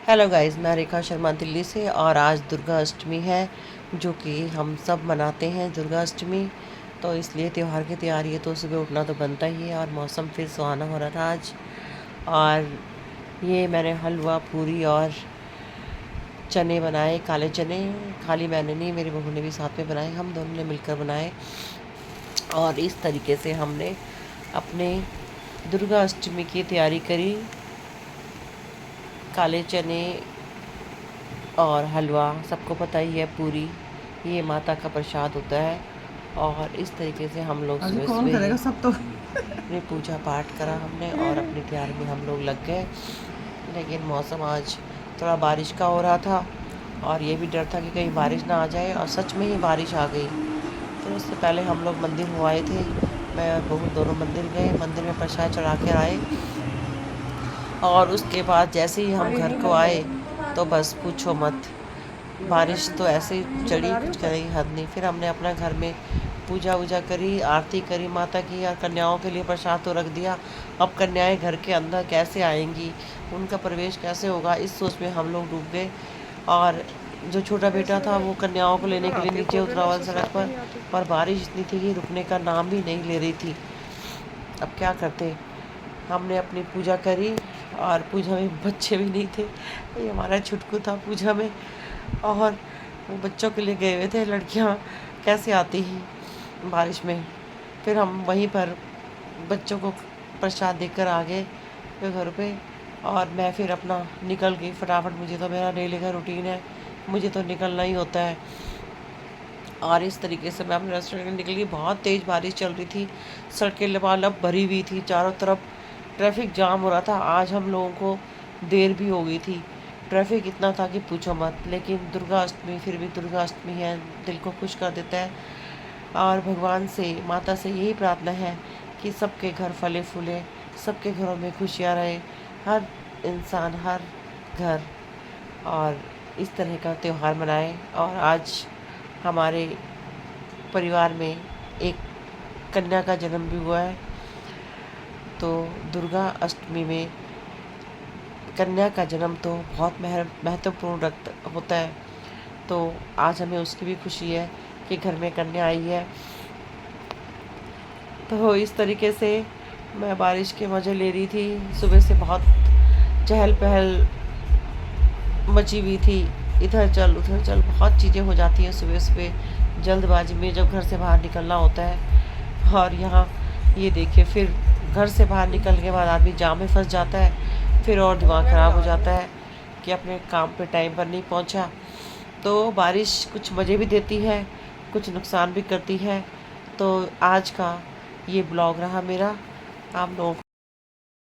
Hello guys, मैं रेखा शर्मा दिल्ली से। और आज दुर्गा अष्टमी है, जो कि हम सब मनाते हैं दुर्गा अष्टमी। तो इसलिए त्यौहार की तैयारी है, तो सुबह उठना तो बनता ही है। और मौसम फिर सुहाना हो रहा था आज। और ये मैंने हलवा पूरी और चने बनाए, काले चने। खाली मैंने नहीं, मेरी बहू ने भी साथ में बनाए, हम दोनों ने मिलकर बनाए। और इस तरीके से हमने अपने दुर्गा अष्टमी की तैयारी करी। काले चने और हलवा, सबको पता ही है, पूरी, ये माता का प्रसाद होता है। और इस तरीके से हम लोग अभी सुबह कौन सुबह ही करेगा सब तो। अपनी पूजा पाठ करा हमने और अपनी तैयारी में हम लोग लग गए। लेकिन मौसम आज थोड़ा बारिश का हो रहा था, और ये भी डर था कि कहीं बारिश ना आ जाए, और सच में ही बारिश आ गई। फिर उससे पहले हम लोग मंदिर हो आए थे। मैं और बहू दोनों मंदिर गए, मंदिर में प्रसाद चढ़ा के आए। और उसके बाद जैसे ही हम घर को आए, तो बस पूछो मत, बारिश तो ऐसे ही चढ़ी, कुछ करें हद नहीं। फिर हमने अपना घर में पूजा वूजा करी, आरती करी माता की, और कन्याओं के लिए प्रसाद तो रख दिया। अब कन्याएं घर के अंदर कैसे आएंगी, उनका प्रवेश कैसे होगा, इस सोच में हम लोग डूब गए। और जो छोटा बेटा था, वो कन्याओं को लेने के लिए नीचे उतरा हुआ सड़क पर बारिश इतनी थी कि रुकने का नाम भी नहीं ले रही थी। अब क्या करते। हमने अपनी पूजा करी, और पूजा में बच्चे भी नहीं थे, ये हमारा छुटकू था पूजा में। और वो बच्चों के लिए गए हुए थे, लड़कियां कैसे आती ही बारिश में। फिर हम वहीं पर बच्चों को प्रसाद देकर आ गए फिर घर पे। और मैं फिर अपना निकल गई फटाफट, मुझे तो मेरा डेली का रूटीन है, मुझे तो निकलना ही होता है। और इस तरीके से मैं अपने रेस्टोरेंट में निकली। बहुत तेज़ बारिश चल रही थी, सड़कें लबालब भरी हुई थी, चारों तरफ ट्रैफिक जाम हो रहा था। आज हम लोगों को देर भी हो गई थी, ट्रैफिक इतना था कि पूछो मत। लेकिन दुर्गा अष्टमी फिर भी दुर्गा अष्टमी है, दिल को खुश कर देता है। और भगवान से, माता से यही प्रार्थना है कि सबके घर फले फूले, सबके घरों में खुशियाँ रहे, हर इंसान, हर घर, और इस तरह का त्यौहार मनाएं। और आज हमारे परिवार में एक कन्या का जन्म भी हुआ है। तो दुर्गा अष्टमी में कन्या का जन्म तो बहुत महत्वपूर्ण होता है। तो आज हमें उसकी भी खुशी है कि घर में कन्या आई है। तो इस तरीके से मैं बारिश के मज़े ले रही थी। सुबह से बहुत चहल पहल मची हुई थी, इधर चल उधर चल, बहुत चीज़ें हो जाती हैं सुबह सुबह जल्दबाजी में जब घर से बाहर निकलना होता है। और यहाँ ये देखिए, फिर घर से बाहर निकलने के बाद आदमी जाम में फंस जाता है, फिर और दिमाग ख़राब हो जाता है कि अपने काम पे टाइम पर नहीं पहुँचा। तो बारिश कुछ मज़े भी देती है, कुछ नुकसान भी करती है। तो आज का ये ब्लॉग रहा मेरा, आप लोगों